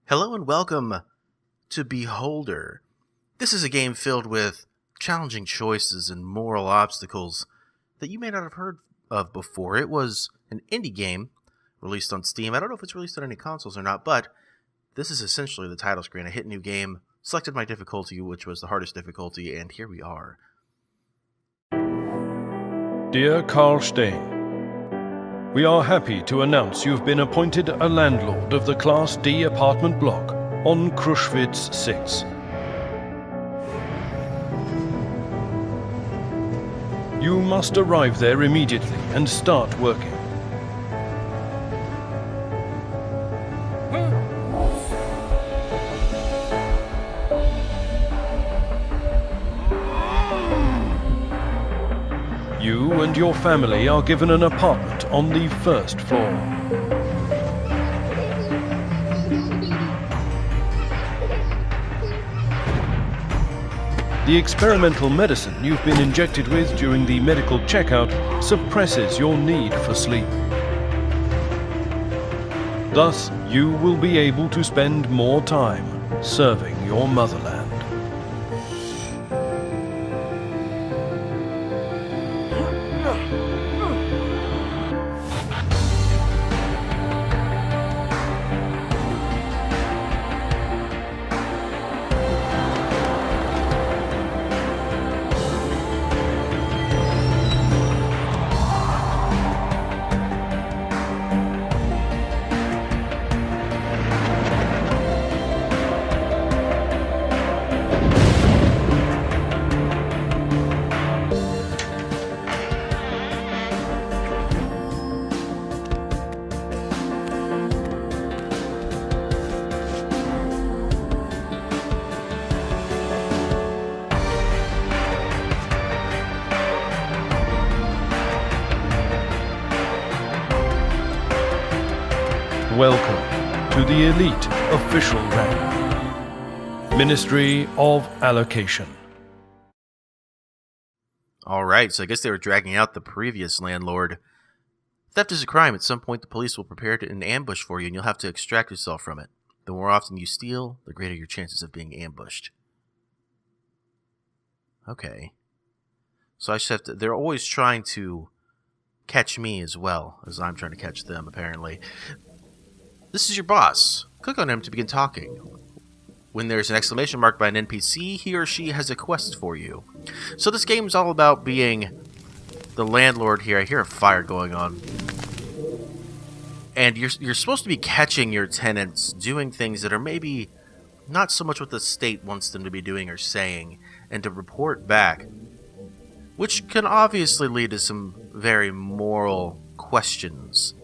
Hello and welcome to Beholder. This is a game filled with challenging choices and moral obstacles that you may not have heard of before. It was an indie game released on Steam. I don't know if it's released on any consoles or not, but this is essentially the title screen. I hit new game, selected my difficulty, which was the hardest difficulty, and here we are. Dear Carl Stain, we are happy to announce you've been appointed a landlord of the Class D apartment block on Krushwitz 6. You must arrive there immediately and start working. You and your family are given an apartment on the first floor. The experimental medicine you've been injected with during the medical checkout suppresses your need for sleep. Thus, you will be able to spend more time serving your motherland. Welcome to the elite official rank, Ministry of Allocation. Alright, so I guess they were dragging out the previous landlord. Theft is a crime. At some point, the police will prepare an ambush for you, and you'll have to extract yourself from it. The more often you steal, the greater your chances of being ambushed. Okay. So I just have to... They're always trying to catch me as well, as I'm trying to catch them, apparently. This is your boss. Click on him to begin talking. When there's an exclamation mark by an NPC, he or she has a quest for you. So this game is all about being the landlord here. I hear a fire going on. And you're supposed to be catching your tenants doing things that are maybe not so much what the state wants them to be doing or saying, and to report back, which can obviously lead to some very moral questions.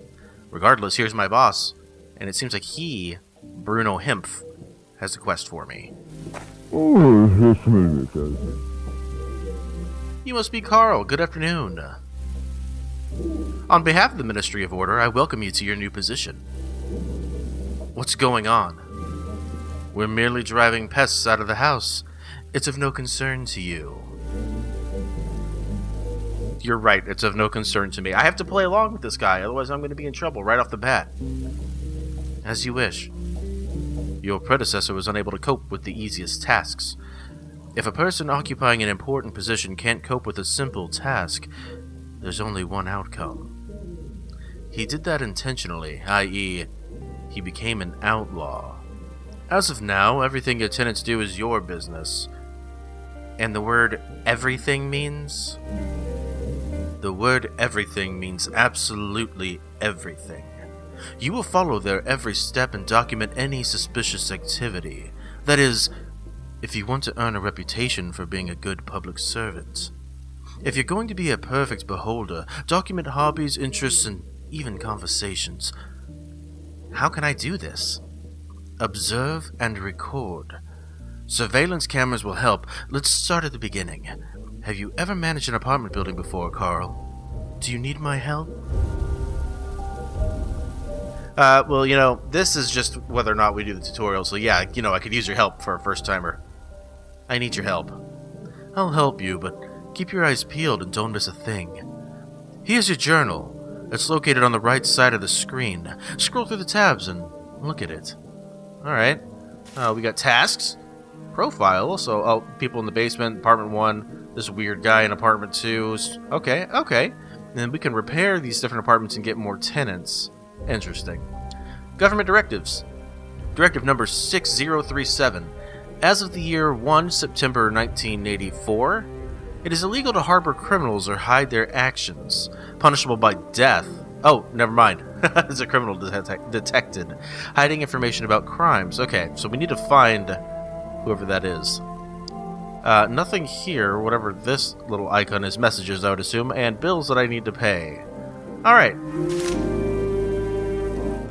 Regardless, here's my boss. And it seems like he, Bruno Hempf, has a quest for me. You must be Carl. Good afternoon. On behalf of the Ministry of Order, I welcome you to your new position. What's going on? We're merely driving pests out of the house. It's of no concern to you. You're right, it's of no concern to me. I have to play along with this guy, otherwise I'm going to be in trouble right off the bat. As you wish. Your predecessor was unable to cope with the easiest tasks. If a person occupying an important position can't cope with a simple task, there's only one outcome. He did that intentionally, i.e., he became an outlaw. As of now, everything your tenants do is your business. And the word everything means? The word everything means absolutely everything. You will follow their every step and document any suspicious activity. That is, if you want to earn a reputation for being a good public servant. If you're going to be a perfect beholder, document hobbies, interests, and even conversations. How can I do this? Observe and record. Surveillance cameras will help. Let's start at the beginning. Have you ever managed an apartment building before, Carl? Do you need my help? Well, this is just whether or not we do the tutorial, so yeah, I could use your help for a first-timer. I need your help. I'll help you, but keep your eyes peeled and don't miss a thing. Here's your journal. It's located on the right side of the screen. Scroll through the tabs and look at it. Alright. We got tasks. Profile. So, oh, people in the basement, apartment 1. This weird guy in apartment 2. Okay, okay. And then we can repair these different apartments and get more tenants. Interesting. Government directives. Directive number 6037. As of the year 1 September 1984, it is illegal to harbor criminals or hide their actions, punishable by death. Oh, never mind. It's a criminal detected. Hiding information about crimes. Okay, so we need to find whoever that is. Nothing here, whatever this little icon is. Messages, I would assume, and bills that I need to pay. Alright.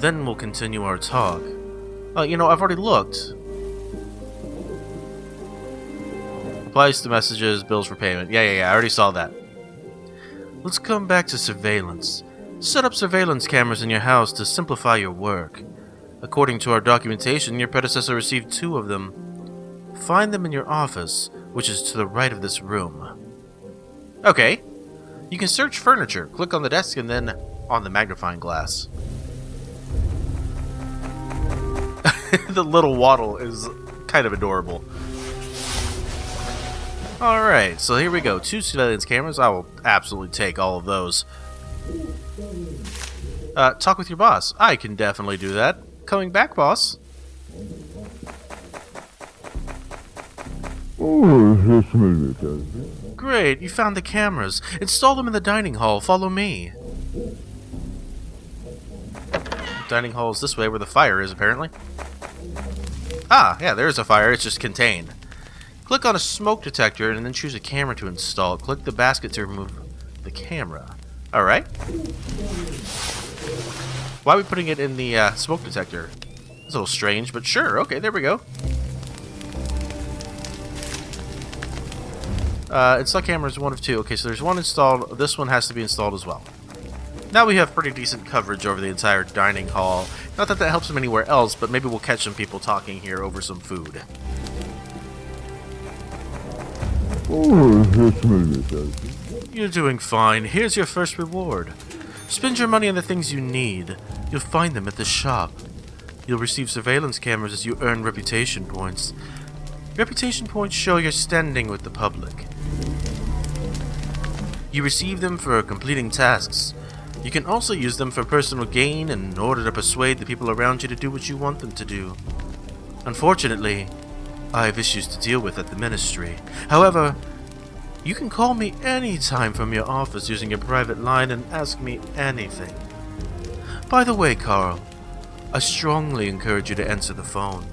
Then we'll continue our talk. You know, I've already looked. Applies to messages, bills for payment. Yeah, I already saw that. Let's come back to surveillance. Set up surveillance cameras in your house to simplify your work. According to our documentation, your predecessor received 2 of them. Find them in your office, which is to the right of this room. Okay. You can search furniture. Click on the desk and then on the magnifying glass. The little waddle is kind of adorable. Alright, so here we go. 2 surveillance cameras. I will absolutely take all of those. Talk with your boss. I can definitely do that. Coming back, boss. Great, you found the cameras. Install them in the dining hall. Follow me. Dining hall is this way where the fire is, apparently. Ah, yeah, there's a fire. It's just contained. Click on a smoke detector and then choose a camera to install. Click the basket to remove the camera. Alright. Why are we putting it in the smoke detector? It's a little strange, but sure. Okay, there we go. Install cameras 1 of 2. Okay, so there's 1 installed. This one has to be installed as well. Now we have pretty decent coverage over the entire dining hall. Not that that helps them anywhere else, but maybe we'll catch some people talking here over some food. You're doing fine. Here's your first reward. Spend your money on the things you need. You'll find them at the shop. You'll receive surveillance cameras as you earn reputation points. Reputation points show your standing with the public. You receive them for completing tasks. You can also use them for personal gain in order to persuade the people around you to do what you want them to do. Unfortunately, I have issues to deal with at the Ministry. However, you can call me anytime from your office using your private line and ask me anything. By the way, Carl, I strongly encourage you to answer the phone.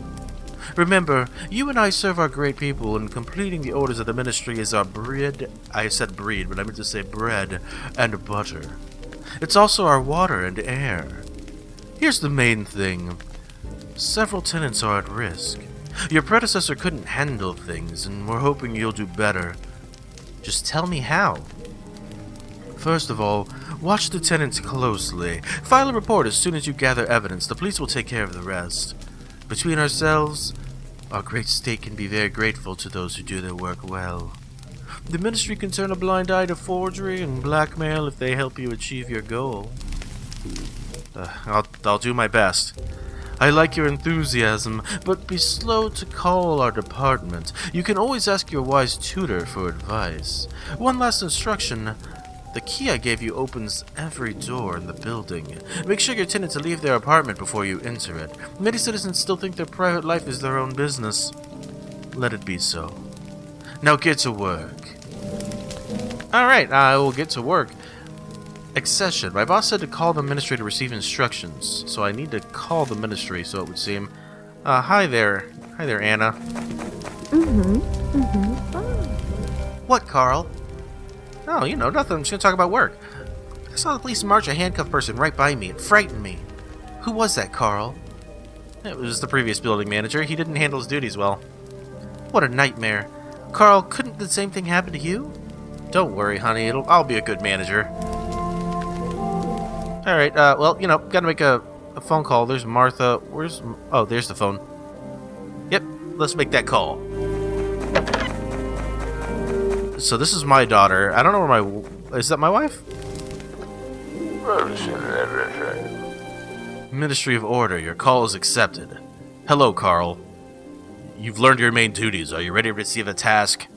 Remember, you and I serve our great people, and completing the orders of the Ministry is our bread. I said breed, but I meant to say bread and butter. It's also our water and air. Here's the main thing. Several tenants are at risk. Your predecessor couldn't handle things, and we're hoping you'll do better. Just tell me how. First of all, watch the tenants closely. File a report as soon as you gather evidence. The police will take care of the rest. Between ourselves, our great state can be very grateful to those who do their work well. The Ministry can turn a blind eye to forgery and blackmail if they help you achieve your goal. I'll do my best. I like your enthusiasm, but be slow to call our department. You can always ask your wise tutor for advice. One last instruction. The key I gave you opens every door in the building. Make sure your tenants leave their apartment before you enter it. Many citizens still think their private life is their own business. Let it be so. Now get to work. Alright, I will get to work. Accession. My boss said to call the Ministry to receive instructions, so I need to call the Ministry, so it would seem. Hi there. Hi there, Anna. What, Carl? Oh, you know, nothing. I'm just gonna talk about work. I saw the police march a handcuffed person right by me. It frightened me. Who was that, Carl? It was the previous building manager. He didn't handle his duties well. What a nightmare. Carl, couldn't the same thing happen to you? Don't worry, honey. I'll be a good manager. Alright, well, you know, gotta make a phone call. There's Martha. Oh, there's the phone. Yep, let's make that call. So this is my daughter. I don't know where is that my wife? Ministry of Order, your call is accepted. Hello, Carl. You've learned your main duties. Are you ready to receive a task?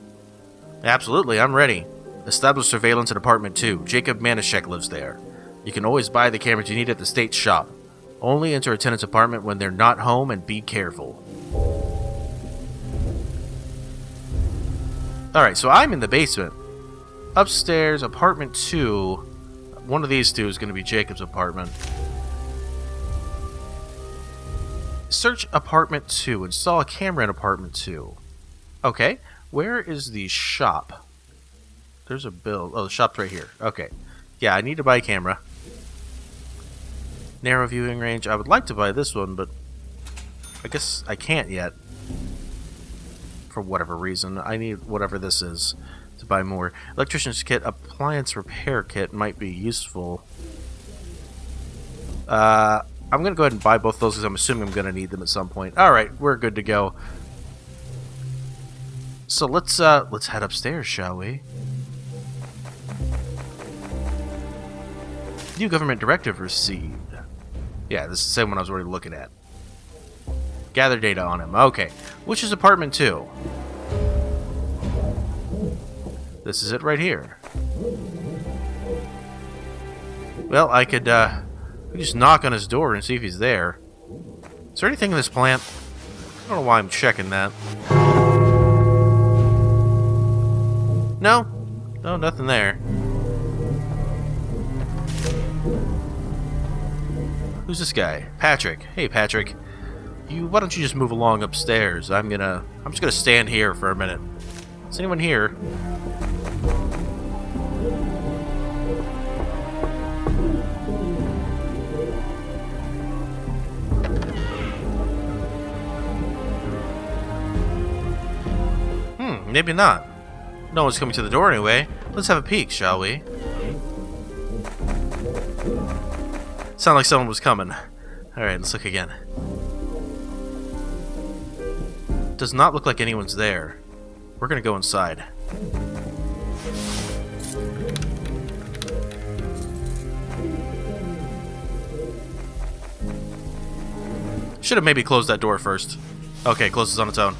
Absolutely, I'm ready. Establish surveillance at apartment 2. Jacob Manischek lives there. You can always buy the cameras you need at the state shop. Only enter a tenant's apartment when they're not home and be careful. Alright, so I'm in the basement. Upstairs, apartment 2. One of these two is going to be Jacob's apartment. Search apartment 2. Install a camera in apartment 2. Okay, where is the shop? There's a bill. Oh, the shop's right here. Okay. Yeah, I need to buy a camera. Narrow viewing range. I would like to buy this one, but I guess I can't yet. For whatever reason. I need whatever this is to buy more. Electrician's kit, appliance repair kit might be useful. I'm going to go ahead and buy both those because I'm assuming I'm going to need them at some point. Alright, we're good to go. So let's head upstairs, shall we? New government directive received. Yeah, this is the same one I was already looking at. Gather data on him. Okay. Which is apartment 2? This is it right here. Well, I could just knock on his door and see if he's there. Is there anything in this plant? I don't know why I'm checking that. No? No, nothing there. Who's this guy? Patrick. Hey, Patrick. Why don't you just move along upstairs? I'm just gonna stand here for a minute. Is anyone here? Maybe not. No one's coming to the door anyway. Let's have a peek, shall we? Sound like someone was coming. Alright, let's look again. Does not look like anyone's there. We're gonna go inside. Should have maybe closed that door first. Okay, closes on its own.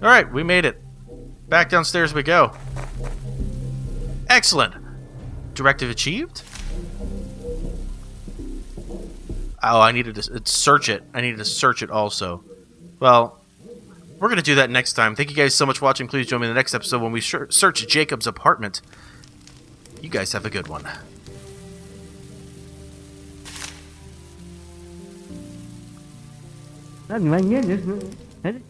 Alright, we made it. Back downstairs we go. Excellent. Directive achieved? Oh, I needed to search it. I needed to search it also. Well, we're going to do that next time. Thank you guys so much for watching. Please join me in the next episode when we search Jacob's apartment. You guys have a good one. Anh mang nhớ